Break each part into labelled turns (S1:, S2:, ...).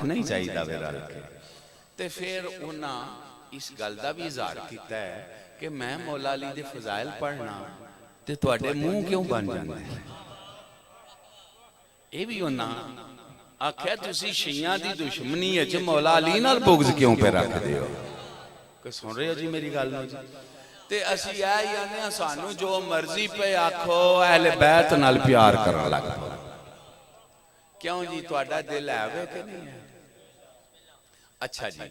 S1: आखना ही चाहिए वे रल के। ते फिर उन्हें इस गल का भी इजहार किया है कि मैं मौला अली दे फजाइल पढ़ना ते तुहाडे मुंह क्यों बन जाते हैं। ये भी उन्हें आख्या तुसी शिया की दुश्मनी च मौला अली नाल बुग़्ज़ क्यों पे रखते हो। कोई सुन रहे हो जी मेरी गल नूं जी। ते असीं यह आने सानू जो मर्जी पे आखो अहले बैत नाल प्यार करन लग पो। क्यों जी तुहाडा दिल है वे कि नहीं है। अच्छा जी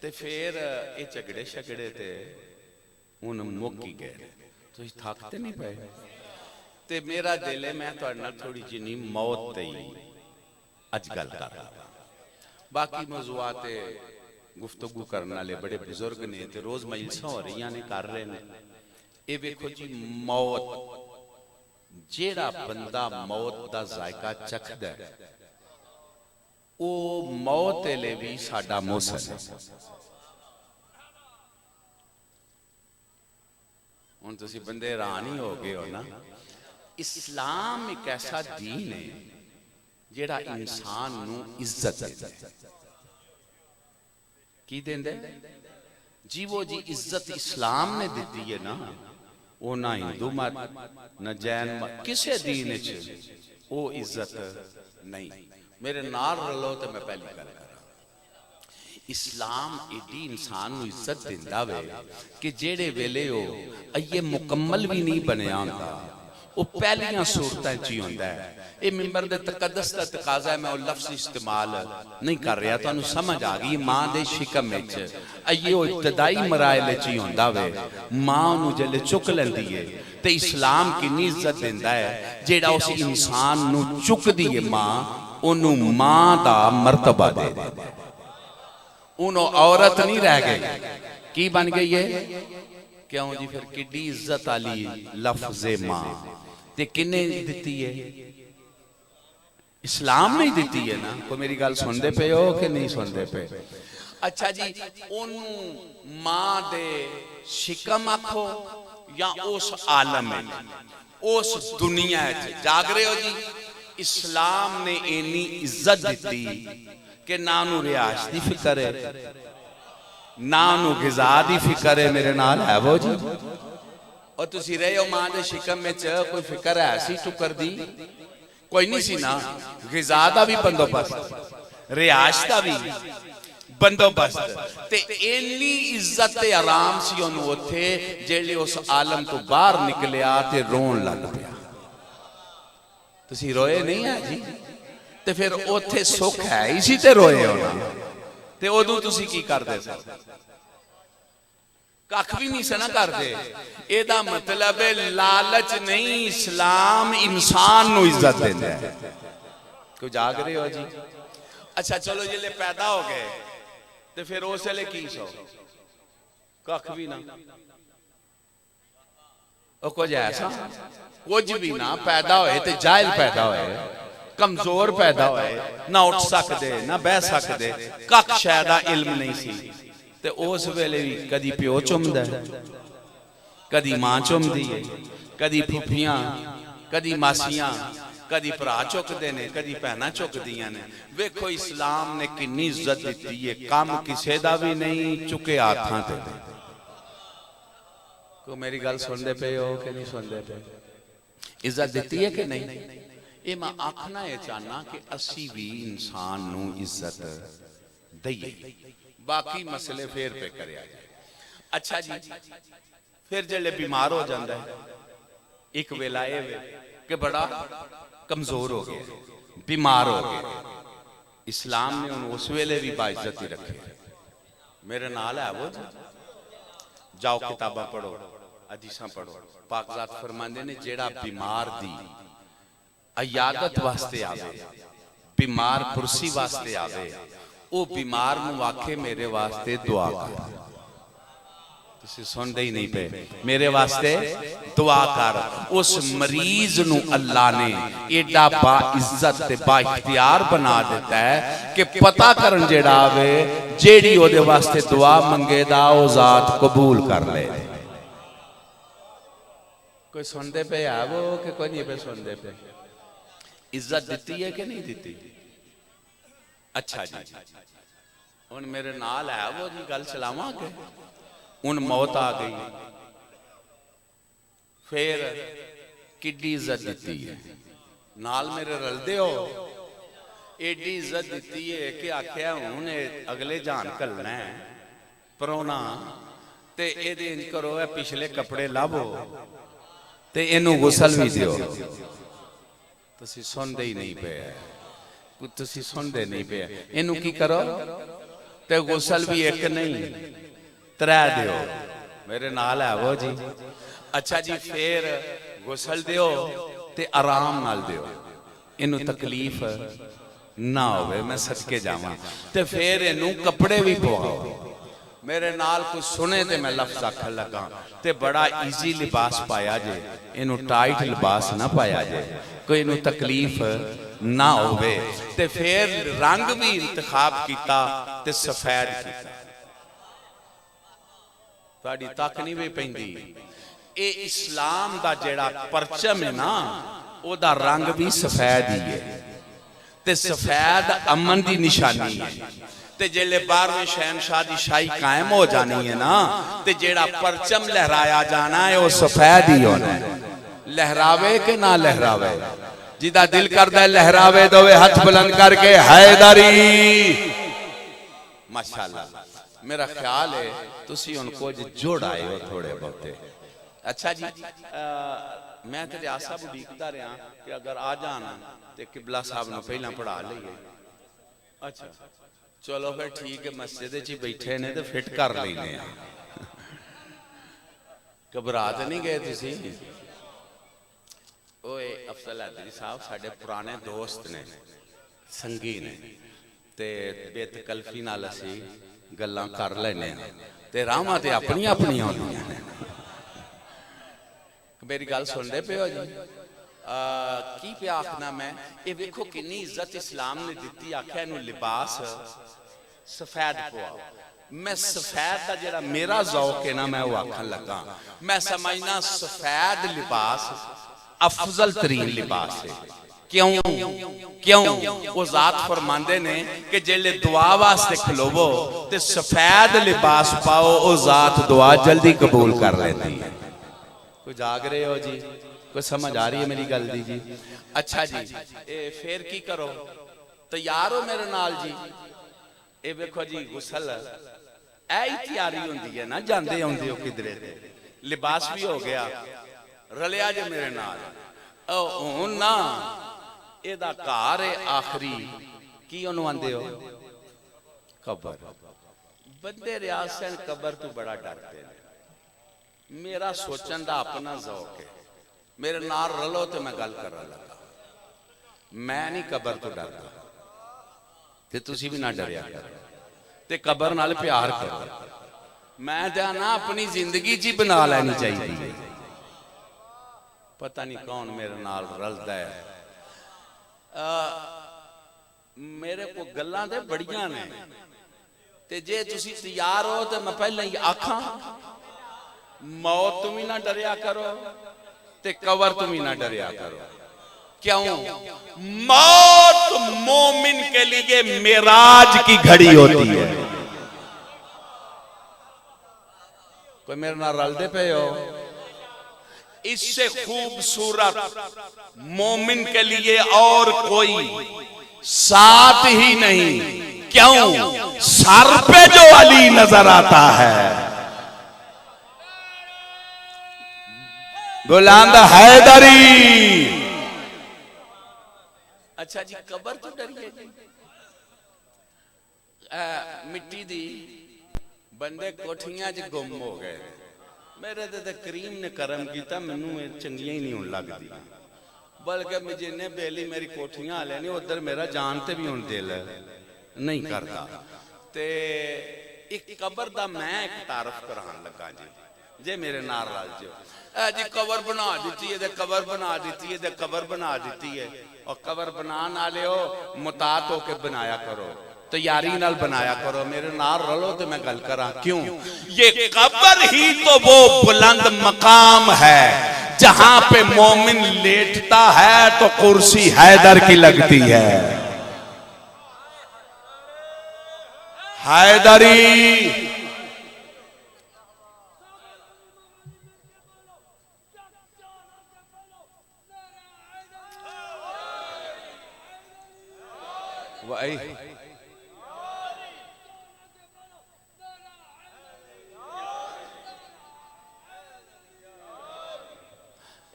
S1: ते फिर ये झगड़े शगड़े ते हुण मुक ही गए। तुसीं थक ते नहीं पे। ते मेरा दिल है मैं तुहाडे नाल थोड़ी जिनी मौत ते ही अज गल कर रहा। बाकी मौजूआत गुफ्तगू करने वाले बड़े बुजुर्ग ने ते रोज मजलिसां हो रही ने कर रहे हैं। ये वेखो जी मौत जेड़ा बंदा मौत का जायका चखदा है वो मौत ले भी साडा मोहसन है। हुण तुसीं बंदे हैरान ही हो गए हो ना। इस्लाम एक ऐसा दीन है जेड़ा इंसान नू इज्जत देता है। की देंदे जी वो जी इज्जत इस्लाम ने दी है ना। वो ना हिंदू मत न जैन मत किसी दीन वो इज्जत नहीं। मेरे नाल रलो तो मैं पहली गल करा इस्लाम एडी इंसान नू इज्जत दिंदा वे कि जेड़े वेले हो अये मुकम्मल भी नहीं बनया होंदा वो पहलियां सूरतां च ही होंदा है। ये मिंबर दे तकद्दस दा तकाजा है मैं वो लफ्ज़ इस्तेमाल नहीं कर रहा। तुहानू समझ आ गई मां दे शिकम विच अये वो इब्तदाई मराइल च ही होंदा वे। मां नू जल्ले चुक लैंदी है ते इस्लाम किन्नी इज्जत दिंदा है जेड़ा उस इंसान नू चुकदी है मां ओनू मां दा मर्तबा दे दे। उन्हों औरत नहीं रह गई की बन गई है। क्यों जी फिर किड्डी इज्जत आली लफ्ज़े मां ते किन्ने दिती है इस्लाम नहीं दिती है ना। कोई मेरी गल सुनते पे हो कि नहीं सुनते पे। अच्छा जी ओनू मां दे शिकम आखो या उस आलम में उस दुनिया जाग रहे हो जी। इस्लाम ने इन्नी इज्जत दी कि ना नू रियाश की फिक्र है ना नू गिजा की फिक्र है। मेरे नाल है वो जी। और तुसी रहे हो मां दे शिकम में कोई फिक्र है सी टुकर दी कोई नहीं सी ना। गिजा का भी बंदोबस्त रियाश का भी बंदोबस्त ते इन्नी इज्जत ते आराम सी ओनू उत्थे जेले उस आलम तो बाहर निकलिया ते रोन लग पिया। तुसी रोए नहीं है जी ते फिर उत्थे सुख है इसी ते रोए होना ते उदों तुसी की करदे सी कख भी नहीं से ना करदे। एदा मतलब है लालच नहीं इस्लाम इंसान नू इज्जत देंदा है। कोई जाग रहे हो जी। अच्छा चलो जिले पैदा हो गए तो फिर उस वेले की सो कख भी ना कुछ ऐसा कुछ भी ना पैदा होए तो जाहिल पैदा होए कमजोर पैदा होए ना उठ सकते ना बह सकते कख शायद इल्म नहीं सी ते उस वेले भी कदी प्यो चुमदा है कदी मां चुमदी है कदी फुफियां कदी मासियां कदी भरा चुकते ने कदी भैन चुकदियां ने। वेखो इस्लाम ने कितनी इज्जत दी है। काम किसी का भी नहीं चुके हाथां ते। को मेरी गल सुनते पे हो कि नहीं सुनते पे। इज्जत दी है कि नहीं। ये मैं आखना यह चाहना कि असी भी इंसान नू इज्जत दईए। बाकी मसले फिर पे करे। अच्छा जी फिर जल्ले बीमार हो जाता है एक वेला कि बड़ा कमजोर हो गया बीमार हो गया। इस्लाम ने उन्हें उस वेले भी बाइज्जत ही रखे। मेरे नाल है वो जाओ किताबा पढ़ो हदीसां पढ़ो। पाकजात फरमांदे ने जेड़ा बीमार दी अयादत वास्ते आवे बीमार पुरसी वास्ते आवे वो बीमार नू आखे मेरे वास्ते दुआ कर। तुसी सुनते ही नहीं पे मेरे वास्ते दुआ कर। उस मरीज नू अल्लाह ने एडा बा इज्जत ते बा इख्तियार बना देता है कि पता करन जेड़ा आवे जेड़ी ओदे वास्ते दुआ मंगे दा ओ जात कबूल कर ले। कोई सुनते पे है वो कि कोई नहीं पे सुनते पे। इज्जत दी है कि नहीं दी। अच्छा जी हुण मेरे नाल है वो जी गल चलावांगे। हुण मौत आ गई, फिर किड्डी इज्जत दी है, नाल मेरे रलदे हो, एडी इज्जत दी है कि आख्या हुण अगले जान घलना है परौना, ते एदे इंज करो पिछले कपड़े लावो ते इनू गुसल भी दिओ। तुसीं सुनदे ही नहीं पे, तुसीं सुनदे नहीं पे। इनू की करो ते गुसल भी एक नहीं त्रै दिओ। मेरे नाल है वो जी। अच्छा जी फिर गुसल दिओ ते आराम नाल दिओ, इनू तकलीफ ना होवे, मैं सदके जावां। ते फिर इनू कपड़े भी पवाओ। मेरे नाल कुछ सुने ते मैं लफ्ज आखन लगा ते बड़ा इजी लिबास पाया जे, इनू टाइट लिबास ना पाया जे, कोई इनू तकलीफ ना होवे। ते फिर रंग भी इंतखाब किया ते सफेद किया। तुहाडी तक नहीं भी पैंदी। ये इस्लाम दा जेड़ा परचम है ना, ओदा रंग भी सफेद ही है ते सफेद अमन दी निशानी है। ते जेले 12वें शहनशाह दी शाही कायम हो जानी है ना, ते जेड़ा परचम लहराया जाना है वो सफेद ही होना है। लहरावे के ना लहरावे, जिदा दिल करदा है लहरावे दोवे हाथ बुलंद करके हैदरी। माशाअल्लाह मेरा ख्याल है तुसी उनको जोड़ आए हो थोड़े बहुते। अच्छा जी मैं तो आसा उड़ीकदा रहा कि अगर आ जान तो किबला साहब ने पहला पढ़ा लीए। अच्छा चलो फिर ठीक है, मस्जिद च बैठे ने तो फिट कर लेने। घबरा तो नहीं गए तुसी? ओए अफजल हैदरी साहब साडे पुराने दोस्त ने, संगी ने, ते बेतकल्फी नाल असी गल्लां कर लैने ते राहां ते अपनियां अपनियां होंदियां ने। मेरी गल सुनदे पे हो जी? की पे आखना मैं, ये देखो कितनी इज्जत इस्लाम ने दी। आख्या इनू लिबास सफेद पवाओ। मैं सफेद का जरा मेरा जौक है ना, मैं वो आखन लगा, मैं समझना सफेद लिबास अफजल तरीन लिबास है। क्यों क्यों? वो जात फरमांदे ने कि जेले दुआ वास्ते खलोवो ते सफेद लिबास पाओ, वो जात दुआ जल्दी कबूल कर लेती है। कोई जाग रहे हो जी? कोई समझ आ रही है मेरी गल दी जी? अच्छा जी फिर की करो, तैयार हो मेरे नाल जी? ये देखो जी गुसल ऐ तैयारी होंदी है ना, जांदे आउंदे हो किधरे ते लिबास भी हो गया, रलिया जे मेरे नाल। हुण ना एदा घर है आखिरी, की ओनू आंदे हो? कबर। बंदे रियासत कबर तो बड़ा डरते हैं। मेरा सोचन का अपना जौक है, मेरे नाल रलो तो मैं गल कर लगा। मैं नहीं कबर तो डरता, ते तुसी भी ना डरिया करो, ते कबर नाल प्यार करो। मैं तो ना अपनी जिंदगी जी बना लेनी चाहिए। पता नहीं कौन मेरे नाल रलदा है। मेरे को गल्लां ते बड़ियां ने, ते जे तुसी तैयार हो तो मैं पहले ही आखा मौत तुम ही ना डरिया करो, ते कबर तुम ही ना डरिया करो। क्यों? मौत मोमिन के लिए मेराज की घड़ी होती है। कोई मेरे नाल रलदे पे हो? इससे खूबसूरत मोमिन के लिए और कोई साथ ही नहीं। क्यों? सर पे जो अली नजर आता है, बुलंद हैदरी। अच्छा जी कबर तो डरिए जी? मिट्टी दी बंदे कोठियां च गुम हो गए। मेरे ते करीम ने करम किया, मैनू चंगियां ही नहीं होने लगदी, बल्कि मैं जिन्ने बेली मेरी कोठियां वाले ने उधर मेरा जान ते भी हुण दिल नहीं करता। ते एक कबर दा मैं एक तारफ करान लगा जी, जे मेरे नाल रल जियो। जी कबर बना दी है, कबर बना दी है, कबर बना दी है। और कबर बनाने वाले हो मुतात होके बनाया करो, तैयारी नाल बनाया करो। मेरे नाल रलो तो मैं गल करा। क्यों? ये कबर ही तो वो बुलंद मकाम है जहां पे मोमिन लेटता है तो कुर्सी हैदर की लगती है। हैदरी। वही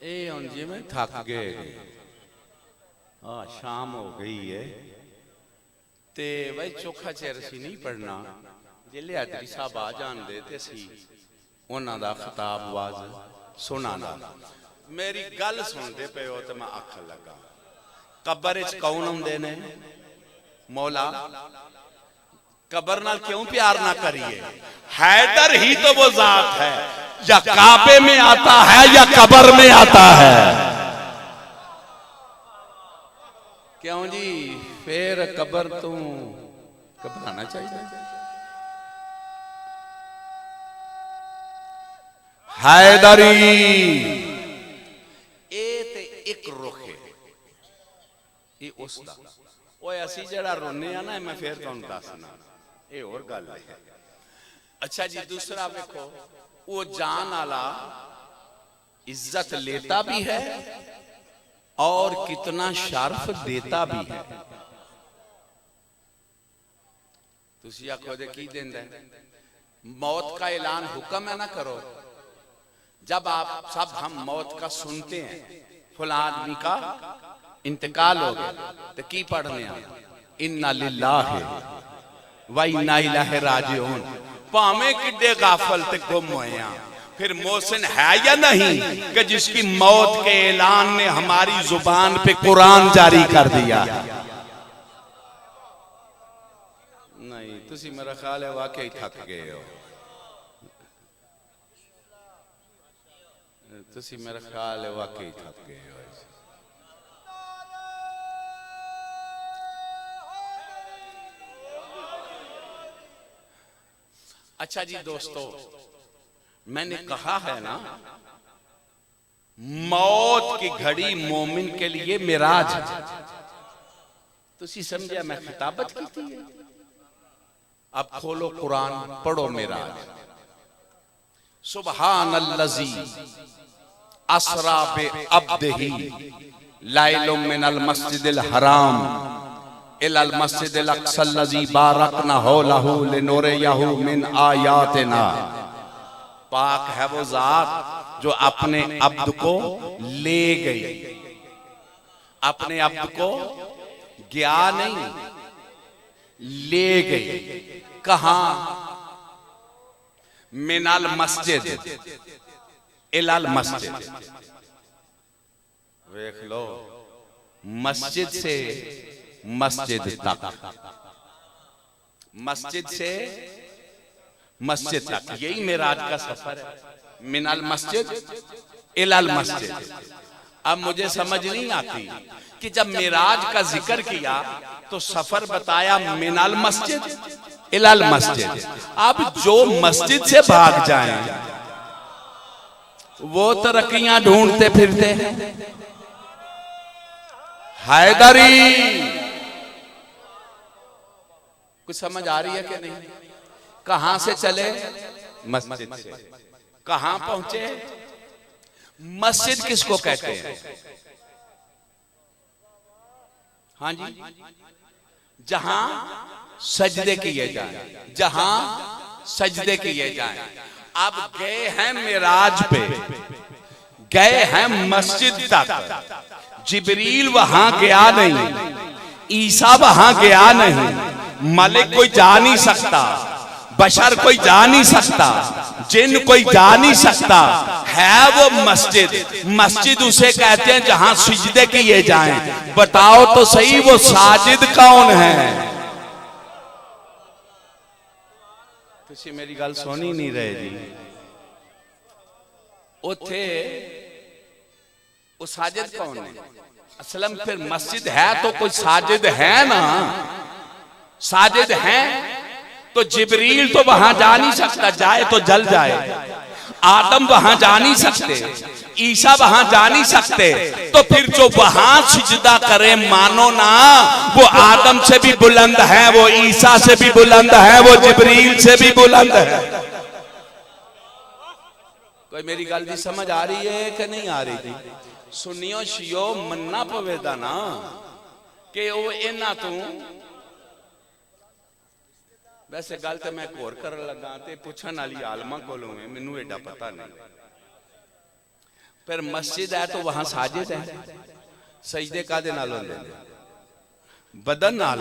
S1: ए हुन जी में थक गए, शाम हो गई है ते भाई चोखा चेर सी नहीं पढ़ना, जिले हैदरी साहब आ जाते थे सी उन्हां दा खिताब वाज सुनाना। मेरी गल सुनते पे हो तो मैं आखन लगा, कबर च कौन आउंदे ने? मौला। कबर नाल क्यों प्यार ना करिए? हैदर ही तो वो जात है, या काबे में आता है या कबर में आता है। क्यों जी? फिर कबर तो घबराना चाहिए। हैदरी एक रुख है, ये उसदा ओए असी जड़ा रोने आ ना, मैं फिर तुहानू दसना ये और गल है। अच्छा जी, दूसरा देखो, वो जान वाला इज्जत लेता भी है और कितना शर्फ देता भी है। तुसी आखो दे की देंदा है? मौत का ऐलान हुक्म है ना करो। जब आप सब हम मौत का सुनते हैं, फला आदमी का इंतकाल हो गया, तो की पढ़ने आ इन्ना लिल्लाहि व इन्ना इलैहि राजिऊन। भावें किड्डे गाफल ते गुम होए आ, फिर मोहसिन है या नहीं कि जिसकी मौत के ऐलान ने हमारी जुबान पे कुरान जारी कर दिया। नहीं, तुसी मेरा ख्याल है वाकई थक गए हो। तुसी मेरा ख्याल है वाकई थक गए हो। अच्छा जी दोस्तों, मैंने कहा है ना, मौत की घड़ी मोमिन के लिए मिराज है। तुसी समझा मैं खिताबत की थी। अब खोलो कुरान, पढ़ो मिराज। सुब्हानल्लज़ी अस्रा बि अब्दिही लैलुम मिनल मस्जिदिल हराम इलल मस्जिदिल अक़सल्लज़ी बारकना हौलहू लिनुरियहू मिन आयातिना। पाक है वो जात जो अपने अब्द को ले गई। अपने अब्द को गया नहीं, ले गई। कहां? मिनल मस्जिद इलल मस्जिद। देख लो, मस्जिद से मस्जिद तक, मस्जिद से मस्जिद तक, यही मेराज का सफर है। मिनल मस्जिद इलल मस्जिद। अब मुझे समझ नहीं आती कि जब मेराज का जिक्र किया तो सफर बताया मिनल मस्जिद इलल मस्जिद। अब जो मस्जिद से भाग जाएं वो तरक्कियां ढूंढते फिरते हैं। हैदरी, कुछ समझ आ रही है कि नहीं? कहां से चले? मस्जिद से। कहां पहुंचे? मस्जिद किसको कहते हैं? हाँ जी, जहां सजदे किए जाए, जहां सजदे किए जाए। अब गए हैं मिराज पे, गए हैं मस्जिद तक। जिब्रील वहां गया नहीं, ईसा वहां गया नहीं, मलिक कोई जा नहीं सकता, बशर कोई जा नहीं सकता, जिन कोई जा नहीं सकता। है वो मस्जिद। मस्जिद उसे कहते हैं जहां सिजदे किए जाएं। बताओ तो सही, वो साजिद कौन है? तुसी मेरी गल सुनी नहीं रहे जी। उथे वो साजिद कौन है? असलम फिर मस्जिद है तो कोई साजिद है ना। साजिद है तो जिब्रील तो वहां जा नहीं सकता, जाए तो जल जाए। आदम वहां जा नहीं सकते, ईसा वहां जा नहीं सकते, तो फिर जो वहां सिजदा करे मानो ना वो आदम से भी बुलंद है, वो ईसा से भी बुलंद है, वो जिब्रील से भी बुलंद है। कोई मेरी गल भी समझ आ रही है कि नहीं आ रही थी? सुनियो शियो मन्ना पवेदा ना कि वो इन्हां तू वैसे गल तो मैं होर कर लगा ते पुछन वाली आलमा कोलों है, मैनू एडा पता नहीं। फिर मस्जिद है तो वहां साजिद है, सजदे कादे नाल होंदे ने? बदन नाल।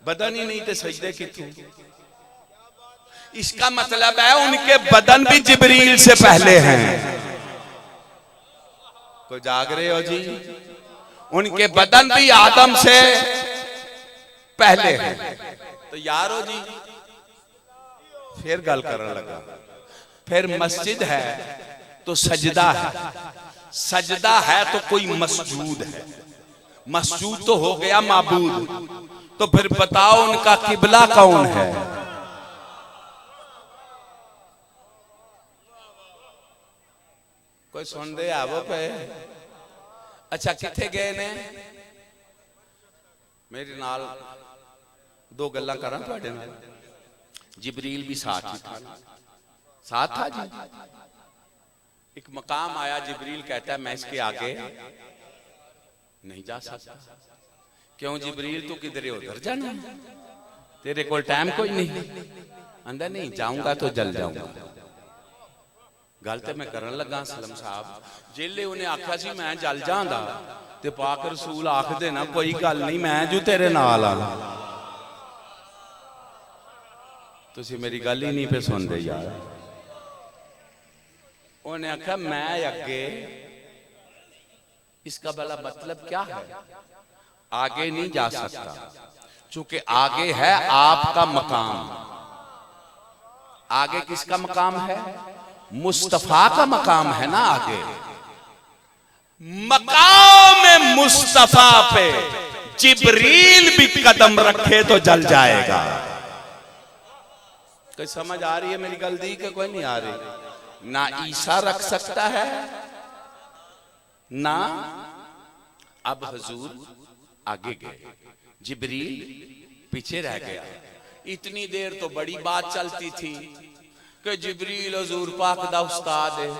S1: बदन ही नहीं तो सजदे कित्थों? इसका मतलब है उनके बदन भी जिब्रील से पहले हैं। कोई जाग रहे हो जी? उनके बदन भी आदम से पहले हैं। तो यारो जी फिर गल करने लगा, फिर मस्जिद है तो सजदा है, सजदा है तो कोई मसजूद है, मसजूद तो हो गया माबूद, तो फिर बताओ उनका किबला कौन है? कोई सुन दे आवो पे? अच्छा किथे गए ने? मेरे नाल दो गल्ला करा तुहाडे नाल। जिब्रील भी साथ ही था, साथ था जी। एक मकाम आया, जिब्रील कहता है मैं इसके आगे नहीं जा सकता। क्यों जिब्रील, तू किधर उधर जाना है? तेरे को टाइम कोई नहीं? अंदर नहीं जाऊंगा तो जल जाऊंगा। गल तो मैं करन लगा सलम साहब, जेले उन्हें आख्या सी मैं जल जांदा ते पाक रसूल आखदे ना कोई गल नहीं मैं जू तेरे नाल आला। तुसी मेरी गल ही नहीं पे सुनते यार। उन्हें आख्या मैं अगे, इसका भला मतलब क्या है? आगे नहीं जा सकता चूंकि आगे है आपका मकाम। आगे किसका मकाम है? मुस्तफा का मकाम है ना। आगे मकाम मुस्तफा पे जिब्रील भी कदम रखे तो जल जाएगा। कोई समझ आ रही है मेरी गल दी कि कोई नहीं आ रही? ना ईसा रख सकता है ना। अब हुजूर आगे गए, जिब्रील पीछे रह गया। इतनी देर तो बड़ी बात चलती थी कि जिब्रील हुजूर पाक दा उस्ताद है,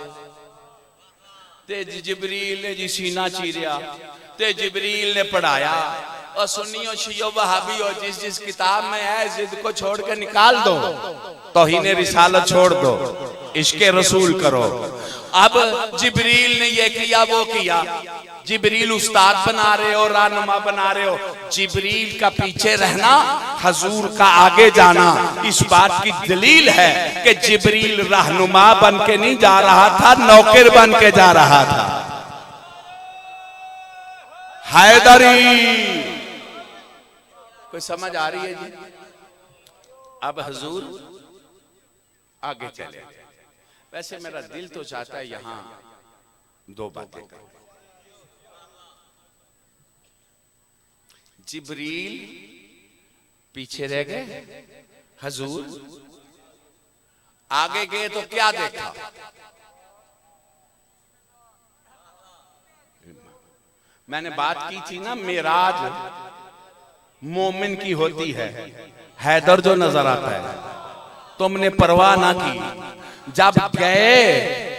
S1: ते जिब्रील ने जी सीना चीरिया ते जिब्रील ने पढ़ाया। और सुनियो शियो वहाबी हो, जिस जिस किताब में है जिद को छोड़ के निकाल दो, तौहीन रिसालत छोड़ दो, इश्के रसूल करो। अब जिब्रील ने ये किया वो किया, जिब्रील उस्ताद बना रहे हो, रहनुमा बना रहे हो। जिब्रील का पीछे रहना, हुजूर का आगे जाना, इस बात की दलील है कि जिब्रील रहनुमा बन के नहीं जा रहा था, नौकर बन के जा रहा था। हैदरी, कोई समझ आ रही है जी? अब हुजूर आगे चले। वैसे मेरा दिल तो चाहता है यहां दो बातें करूं। जिब्रील पीछे रह गए, हुजूर आगे गए तो क्या देखा? मैंने बात की थी ना, मेराज मोमिन की होती है, हैदर जो नजर आता है। तुमने परवाह ना की। जब गए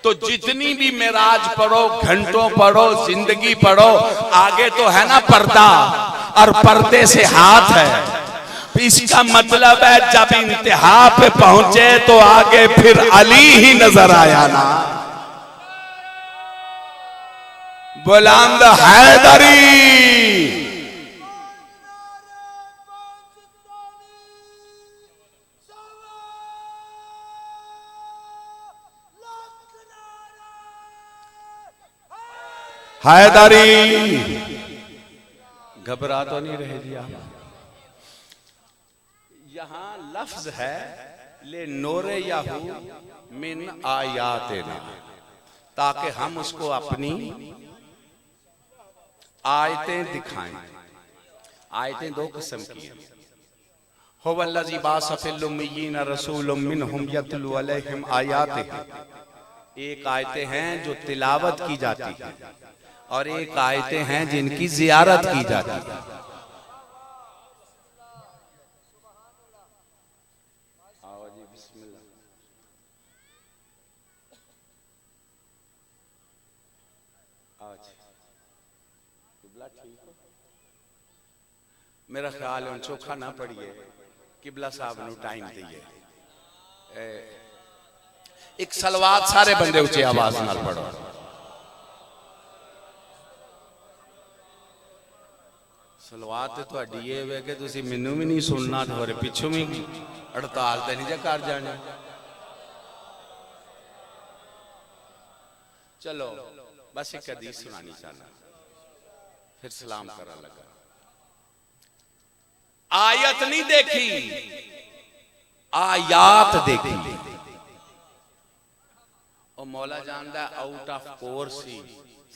S1: तो जितनी भी मेराज पढ़ो, घंटों पढ़ो, जिंदगी पढ़ो, आगे तो है ना पर्दा, और पर्दे से हाथ है। इसका मतलब है जब इंतहा पे पहुंचे तो आगे फिर अली ही नजर आया ना। बुलंद हैदरी। हैदरी, घबरा तो नहीं रहे जी आप? यहां लफ्ज है ले नोरे याहू मिन आयातेना, ताकि हम उसको अपनी आयतें दिखाएं। आयतें दो किस्म की हैं, हुवल्लज़ी बाअस फ़िल उम्मिय्यीन रसूलम मिनहुम यतलू अलैहिम आयातिही। एक आयतें हैं जो तिलावत की जाती है और एक आयतें हैं जिनकी ज़ियारत की जाती है। मेरा ख्याल है चोखा ना पड़िए, किबला साहब नु टाइम दिए। एक सलवात सारे बंदे उच्चे आवाज नाल पढ़ो। सलवात तो तुहाडी ये वे कि तुसी मैनू भी नहीं सुनना ते पिछों भी हड़ताल ते नहीं जे कर जाने। चलो बस एक हदीस सुनानी चाहना, फिर सलाम करा लगा। आयत नहीं देखी, आयात देखी। और मौला जानदा आउट ऑफ कोर्स ही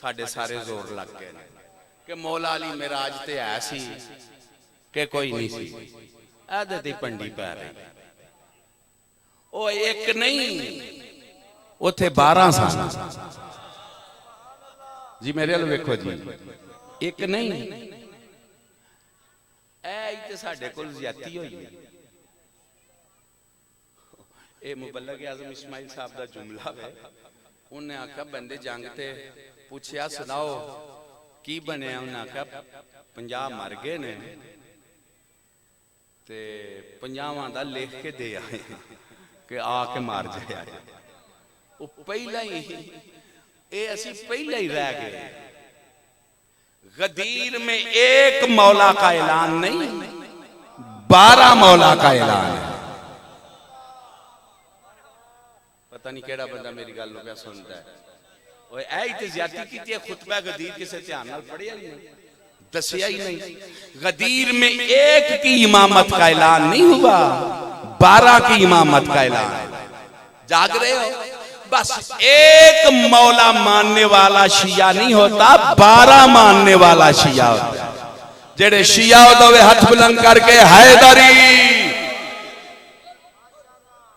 S1: साडे सारे जोर लग गए कि मौला अली मेराज ते है सी कि कोई नहीं सी। ऐदे दी पंडी पै रही। ओ एक नहीं उथे 12 सन जी। मेरे अल वेखो जी, एक नहीं ऐ साडे कोल ज़्यादती होई। ये मुबल्लग आज़म इस्माइल साहब का जुमला है। उन्हें आख्या बंदे जंग ते पूछया सुनाओ की बनया। उन्हें आख्या 50 मर गए ने ते 50 दा लिख के दे आए कि आके मार जाए। वो पहला ही ये असी पहला ही रह गए। गदीर में एक मौला का ऐलान नहीं, 12 मौला का ऐलान है। पता नहीं केड़ा बंदा मेरी गल क्या सुनता है। ओए ऐ ते ज्यादती की खुतबा गदीर किसे ध्यान नाल पढ़िया ही नहीं, दसिया ही नहीं। गदीर में एक की इमामत का ऐलान नहीं हुआ, 12 की इमामत का ऐलान। जाग रहे हो? बस एक मौला मानने वाला शिया नहीं होता, 12 मानने वाला शिया होता। जेड़े शिया होते वे हाथ बुलंद करके हैदरी।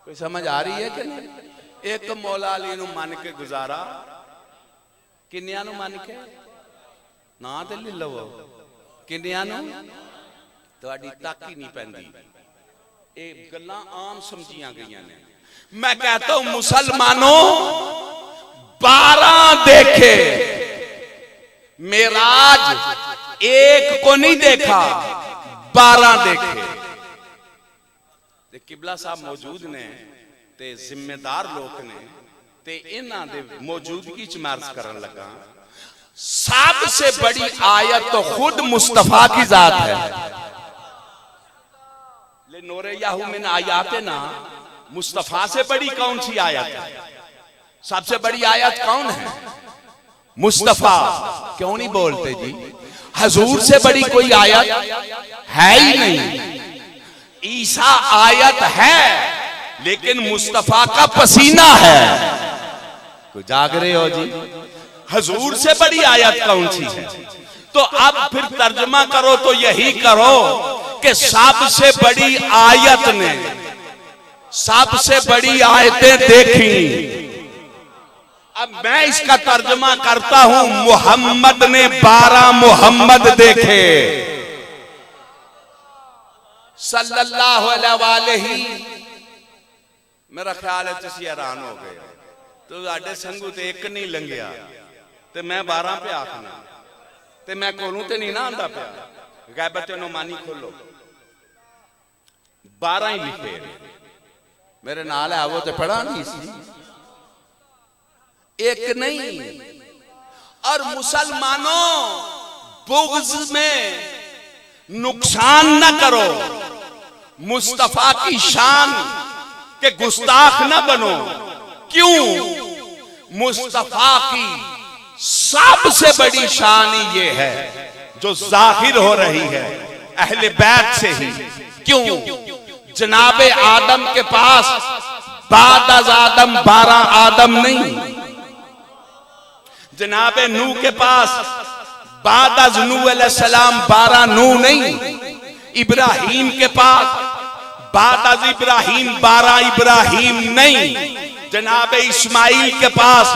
S1: कोई समझ आ रही है कि नहीं? एक मौला अली नू मान के गुजारा, किन्नियां नू मान के ना ते ले लवो, किन्नियां नू तुहाडी तक ही नहीं पैंदी। ये गल्लां आम समझियां गईयां ने। मैं कहता हूं मुसलमानों 12 देखे, मेराज एक को नहीं देखा, 12 देखे। ते किबला साहब मौजूद ने ते जिम्मेदार लोग ने ते इन्हां दे मौजूदगी च मार्च करन लगा। सबसे बड़ी आयत तो खुद मुस्तफा की जात है। ले नूरे याहू मिन आयाते ना, मुस्तफा से बड़ी कौन सी आयत है? सबसे बड़ी आयत कौन है? मुस्तफा। क्यों नहीं बोलते जी? हजूर से बड़ी कोई आयत है ही नहीं। ईसा आयत है लेकिन मुस्तफा का पसीना है। कोई जाग रहे हो जी? हजूर से बड़ी आयत कौन सी है? तो अब फिर तर्जमा करो तो यही करो कि सबसे बड़ी आयत ने सबसे बड़ी आयतें देखी। अब मैं इसका तर्जमा करता हूं, मोहम्मद ने 12 मोहम्मद देखे सल्लल्लाहु अलैहि। मेरा ख्याल है तुसी हैरान हो गए। तो साडे संगू ते एक नहीं लंघिया ते मैं 12 पे आखना ते मैं कोलू ते नहीं ना आंदा पिया। गैबत नोमानी खोलो, 12 ही लिखे। मेरे नाल है वो तो पढ़ा नहीं सी, एक नहीं। और मुसलमानों बुग़्ज़ में नुकसान न करो, मुस्तफा की शान के गुस्ताख न बनो। क्यों? मुस्तफा की सबसे बड़ी शान ये है जो जाहिर हो रही है अहले बैत से ही। क्यों? जनाबे आदम के पास बाद अज़ आदम 12 आदम नहीं, जनाबे नू के पास बाद अज़ नू अलैहिस्सलाम 12 नू नहीं, इब्राहीम के पास बाद अज इब्राहिम 12 इब्राहिम नहीं, जनाब इस्माइल के पास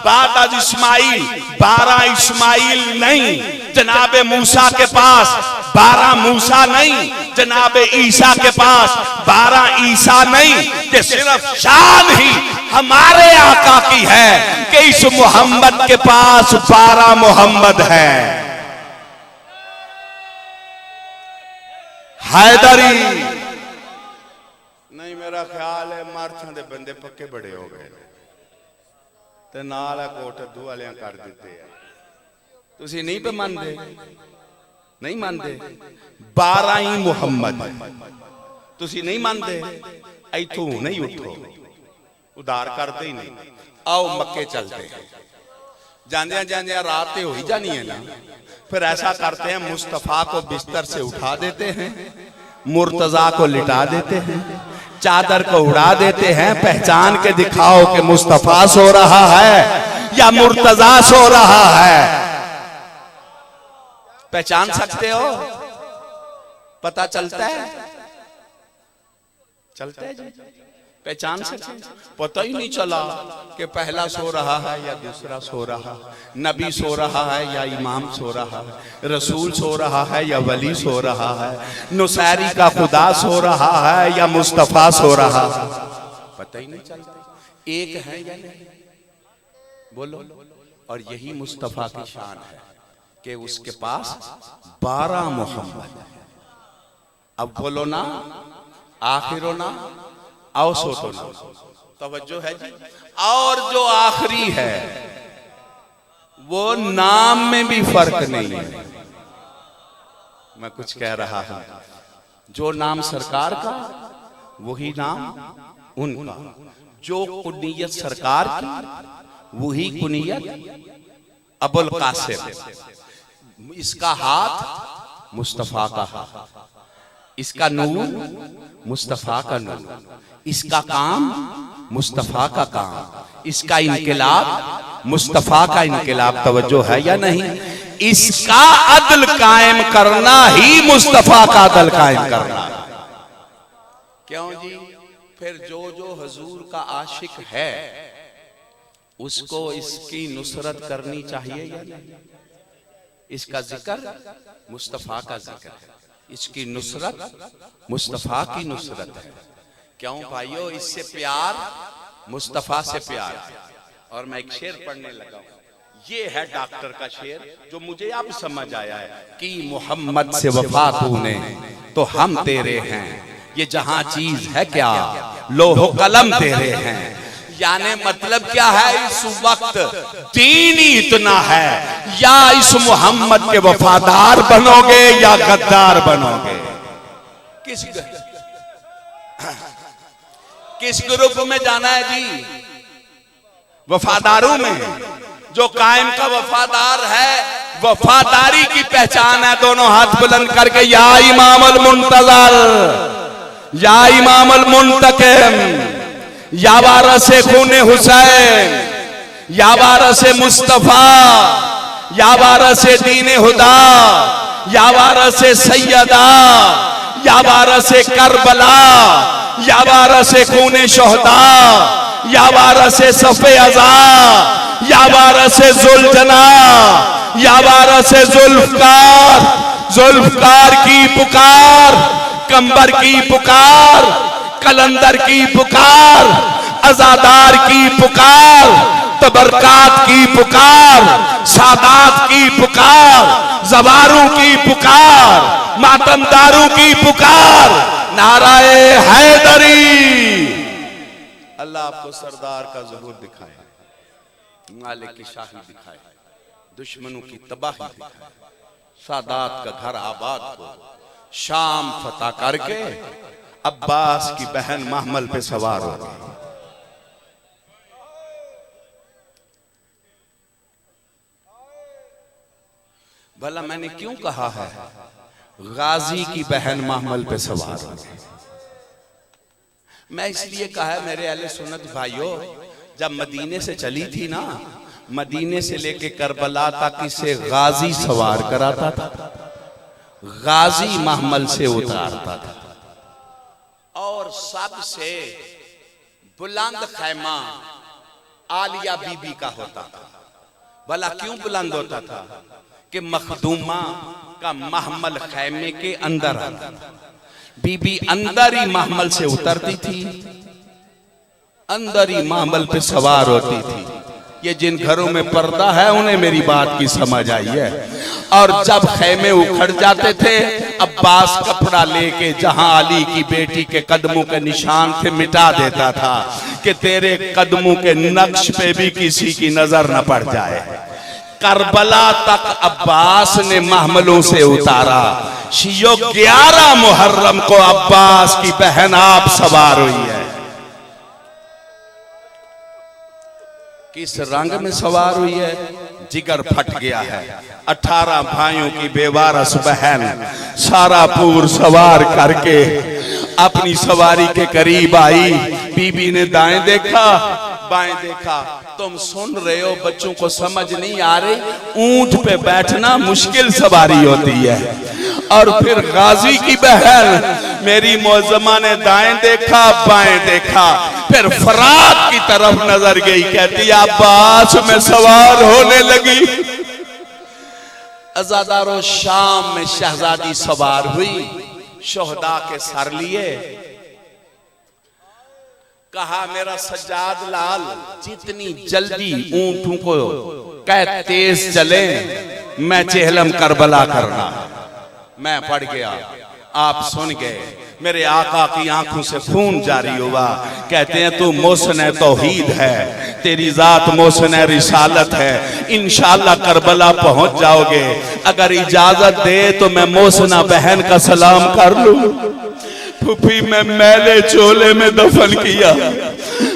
S1: बाद अज इस्माइल 12 इस्माइल नहीं, जनाब मूसा के पास 12 मूसा नहीं, जनाब ईसा के पास 12 ईसा नहीं। कि सिर्फ शान ही हमारे आका की है कि इस मोहम्मद के पास 12 मोहम्मद है। हैदरी नहीं, मेरा ख्याल है मार्चां दे बंदे पक्के बड़े हो गए ते नाल कोट अद्दू वालियां कर दिते हैं। तुसी नहीं पे मानते, नहीं मानते 12 ही मुहम्मद, तुसी नहीं मानते, इथों नहीं उठो, उधार करते ही नहीं। आओ मक्के चलते हैं, जांदियां जांदियां रात हो ही जानी है ना, फिर ऐसा करते हैं मुस्तफा को बिस्तर से उठा देते हैं, मुर्तजा को लिटा देते हैं, चादर को उड़ा देते हैं, पहचान के दिखाओ कि मुस्तफा सो रहा है या मुर्तजा सो रहा है। पहचान सकते हो? पता चलता है, चलता है जी, पहचान सकते। पता ही नहीं चला कि पहला सो रहा है या दूसरा सो रहा है, नबी सो रहा है या इमाम सो रहा है, रसूल सो रहा है या वली सो रहा है, नुसैरी का खुदा सो रहा है या मुस्तफा सो रहा है, पता ही नहीं चलता। एक है या नहीं, बोलो। और यही मुस्तफा की शान है कि उसके पास 12 मोहम्मद है। अब बोलो ना, आखिरो ना, औसतो ना, तवज्जो है जी। और जो आखिरी है वो नाम में भी फर्क नहीं है। मैं कुछ कह रहा हूं, जो नाम सरकार का वही नाम उनका, जो कुनियत सरकार की वही कुनियत अबुल कासिम। इसका हाथ मुस्तफा का हाथ, इसका नूर मुस्तफा का नूर, इसका काम मुस्तफा का काम, इसका इनकलाब मुस्तफा का इनकलाब। तवज्जो है या नहीं? इसका अदल कायम करना ही मुस्तफा का अदल कायम करना। क्यों जी? फिर जो जो हुजूर का आशिक है उसको इसकी नुसरत करनी चाहिए या नहीं? इसका जिक्र मुस्तफा का जिक्र है, इसकी नुसरत मुस्तफा की नुसरत है। क्यों भाइयों? इससे प्यार, मुस्तफा से प्यार। और मैं एक शेर पढ़ने लगा हूं, ये है डॉक्टर का शेर जो मुझे अब समझ आया है कि मोहम्मद से वफा तूने तो हम तेरे हैं, ये जहां चीज है क्या लोहो कलम तेरे हैं। यानी मतलब क्या है, इस वक्त दीन ही इतना है, या इस मोहम्मद के वफादार बनोगे या गद्दार बनोगे। किस ग्रुप में जाना है जी? वफादारों में। जो कायम का वफादार है, वफादारी की पहचान है। दोनों हाथ बुलंद करके या इमामुल मुंतज़र, या इमामुल मुंतकिम, या वारिसे खूने हुसैन, या वारिसे मुस्तफा, या वारिसे दीने हुदा, या वारिसे सैयदा, या वारिसे करबला, या वारिसे खूने शोहदा, या वारिसे सफ़े अज़ा, या वारिसे जुलजना, या वारिसे जुल्फकार। जुल्फकार की पुकार, कंबर की पुकार, कलंदर की पुकार, अज़ादार की पुकार, तबरकात की पुकार, सादात की पुकार, जवारू की पुकार, मातमदारू की पुकार। नाराए हैदरी। अल्लाह आपको सरदार का ज़हूर दिखाए, मालिक की शाही दिखाए, दुश्मनों की तबाही दिखाए, सादात का घर आबाद हो, शाम फतह करके अब्बास की बहन महमल पे सवार हो गई। भला मैंने क्यों कहा है गाजी की बहन महमल पे सवार हो गई? मैं इसलिए कहा है मेरे अहले सुन्नत भाइयों, जब मदीने से चली थी ना, मदीने से लेके करबला तक इसे गाजी सवार कराता था, गाजी महमल से उतारता था। और सबसे बुलंद खैमा आलिया बीबी का होता था। भला क्यों बुलंद होता था? कि मखदूमा का महमल खैमे के अंदर आता था। बीबी अंदर ही महमल से उतरती थी, अंदर ही महमल पे सवार होती थी। ये जिन घरों में पर्दा है उन्हें मेरी बात की समझ आई है। और जब खैमे उखड़ जाते थे, अब्बास कपड़ा लेके जहां अली की बेटी के कदमों के निशान थे मिटा देता था कि तेरे कदमों के नक्श पे भी किसी की नजर न पड़ जाए। करबला तक अब्बास ने महमलों से उतारा। शियो 11 मुहर्रम को अब्बास की बहन आप सवार हुई है। किस रंग में सवार हुई है? जिगर फट गया है। 18 भाइयों की बेवारस बहन सारापुर सवार करके अपनी सवारी के करीब आई। बीबी ने दाएं देखा, बाएं देखा। तुम सुन रहे हो, बच्चों को समझ नहीं आ रही, ऊंट पे बैठना मुश्किल सवारी होती है। और फिर गाजी की बहन मेरी मौजमा ने दाएं देखा, बाएं देखा, फिर फरात की तरफ नजर गई। कहती अब्बास में सवार होने लगी। अज़ादारो शाम में शहजादी सवार हुई, शोहदा के सर लिए। कहा मेरा सज्जाद लाल जितनी जल्दी ऊंटों को कह तेज चले, मैं चेहलम करबला करना। मैं पढ़ गया, आप सुन गए। मेरे आका की आंखों से खून जारी हुआ। कहते हैं तू मोहसिन तौहीद है, तेरी जात मोहसिन रिसालत है, इंशाअल्लाह करबला पहुंच जाओगे। अगर इजाजत दे तो मैं मोहसिना बहन का सलाम कर लूं। फूफी मैं मैले चोले में दफन किया।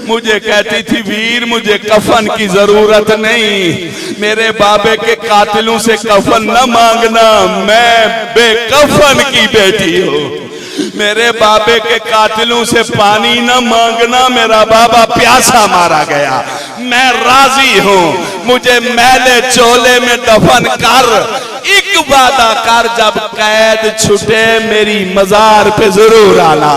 S1: मुझे कहती थी वीर मुझे कफन की जरूरत नहीं, मेरे बाबे के कातिलों से कफन न मांगना, मैं बेकफन की बेटी हूँ। मेरे बाबे के कातिलों से पानी न मांगना, मेरा बाबा प्यासा मारा गया। मैं राजी हूँ, मुझे मैले चोले में दफन कर। एक वादा कर, जब कैद छुटे मेरी मजार पे जरूर आना,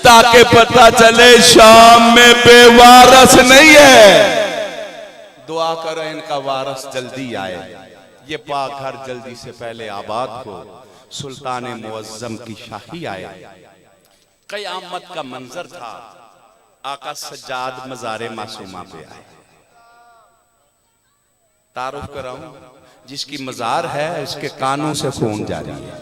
S1: ताकि पता चले शाम में बेवारस नहीं है। दुआ करो इनका वारस जल्दी आए, ये पाक घर जल्दी से पहले आबाद हो, सुल्तान मुअज्जम की शाही आए। क़यामत का मंजर था। आका सज्जाद मज़ारे मासूमा पे आए। तारुफ कराऊं, जिसकी मज़ार है उसके कानों से खून जारी है,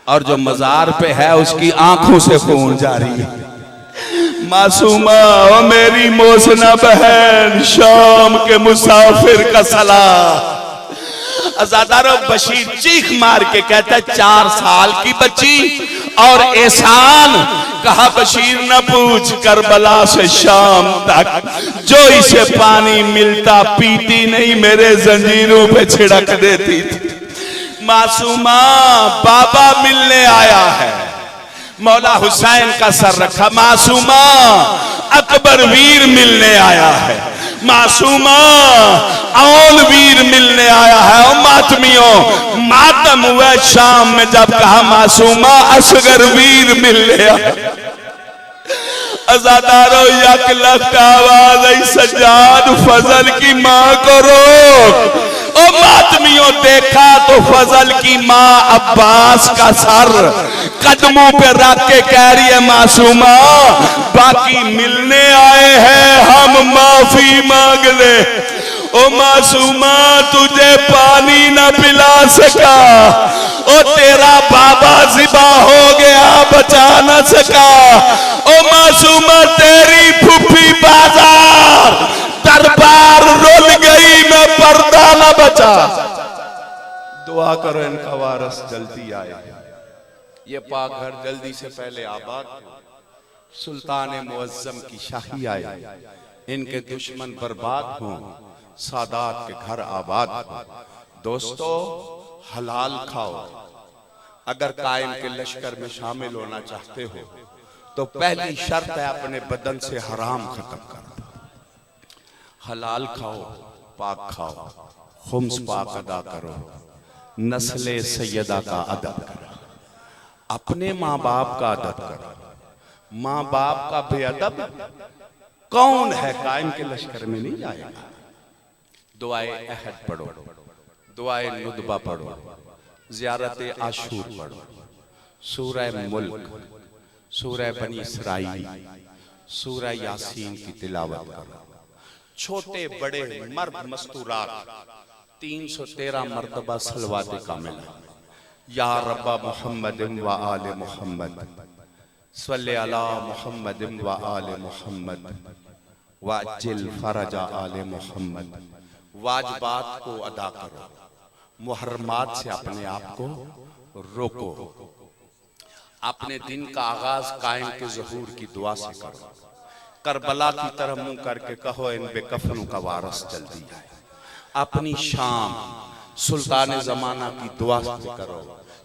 S1: और जो मज़ार पे है उसकी आंखों से खून जारी है। मासूमा ओ मेरी मोहसिना बहन, शाम के मुसाफिर का सलाम। अज़ादारो बशीर चीख मार के कहता है 4 साल की बच्ची और एहसान। कहा बशीर न पूछ, करबला से शाम तक जो इसे पानी मिलता पीती नहीं, मेरे जंजीरों पे छिड़क देती थी। मासूमा बाबा मिलने आया है, मौला हुसैन का सर रखा। मासूमा अकबर वीर मिलने आया है। मासूमा औल वीर मिलने आया है। और मातमियों मातम हुआ शाम में जब कहा मासूमा असगर वीर मिलने आया। अज़ादारो यक लख्त आवाज आई, सज्जाद फजल की माँ को रोक। ओ मातमियों देखा तो फजल की माँ अब्बास का सर कदमों पे रख के कह रही है मासूमा बाकी मिलने आए हैं, हम माफी मांग ले। ओ मासूमा तुझे पानी न पिला सका, ओ तेरा बाबा ज़िबा हो गया बचा न सका। ओ मासूमा तेरी फूफी बाजार दरबार रुल गई, मैं पर्दा न बचा। दुआ करो इनका वारस जल्दी आए, ये पाक घर जल्दी से पहले आबाद हो, सुल्तान मुअज्जम की शाही आए, इनके दुश्मन बर्बाद हों, सादात के घर आबाद हो। दोस्तों हलाल खाओ। अगर कायम के लश्कर में शामिल होना चाहते हो तो पहली शर्त है अपने बदन से हराम खत्म कर दो। हलाल खाओ, पाक खाओ, खुम्स पाक अदा करो, नस्ले सैयदा का अदब करो, अपने माँ बाप का अदब करो, माँ बाप का बेअदब कौन है कायम के लश्कर में नहीं जाएगा। दुआए अहद पढ़ो, दुआए नुदबा पढ़ो, ज़ियारत आशूर पढ़ो, सूरह मुल्क, सूरह बनी इसराइल, सूरह यासीन की तिलावत करो। छोटे बड़े मर्द मस्तूरात 313 मरतबा सलवात कामिला। या रब्बा मुहम्मद व आले मुहम्मद सल्ले अला मुहम्मद व आले मुहम्मद वाजिल फरजा आले मुहम्मद। वाजिबात को अदा करो, मुहर्रमात से अपने आप को रोको। अपने दिन का आगाज कायम के ज़हूर की दुआ से करो। करबला की तरह मुंह करके कहो इन बेकफनों का वारस जल्दी आए। अपनी शाम सुल्तान ज़माना की दुआ से करो।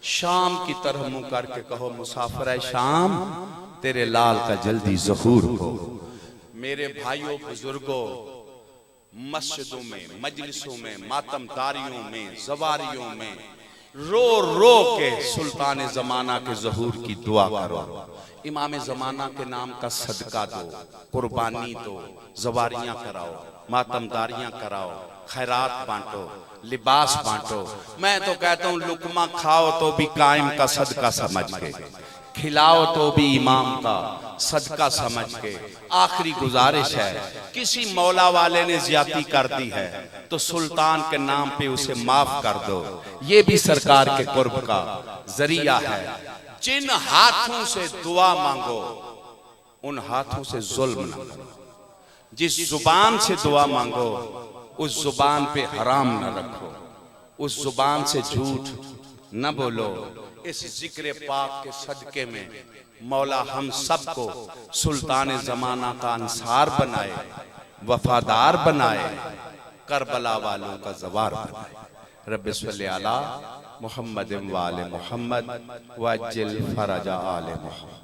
S1: शाम की तरह मुंह करके कहो मुसाफिर शाम तेरे लाल का जल्दी ज़हूर हो। मेरे भाइयों बुजुर्गों, मस्जिदों में, मजलिसों में, मातमदारियों में, ज़वारियों में रो रो के सुल्तान ज़माना के ज़हूर की दुआ करो। इमाम ज़माना के नाम का सदका दो, कुर्बानी दो, ज़वारियाँ कराओ, मातमदारियाँ कराओ, खैरात बांटो, लिबास बांटो। मैं तो कहता हूँ लुकमा खाओ तो भी कायम का सदका समझ के, खिलाओ तो भी इमाम का सदका समझ के। आखिरी गुजारिश है, किसी मौला वाले ने ज्यादती कर दी है तो सुल्तान के नाम पे उसे माफ कर दो। ये भी सरकार के कुर्ब का जरिया है। जिन हाथों से दुआ मांगो उन हाथों से जुल्म न करो। जिस जुबान से दुआ मांगो उस जुबान पे हराम न रखो, उस जुबान से झूठ न बोलो। इस जिक्र पाक के सदके में मौला हम सबको सुल्तान ज़माना का अंसार बनाए, वफादार बनाए, करबला वालों का जवार बनाए। रब्बि सल्लि अला मुहम्मद व आले मुहम्मद वअज्जिल फरजा आले मुहम्मद।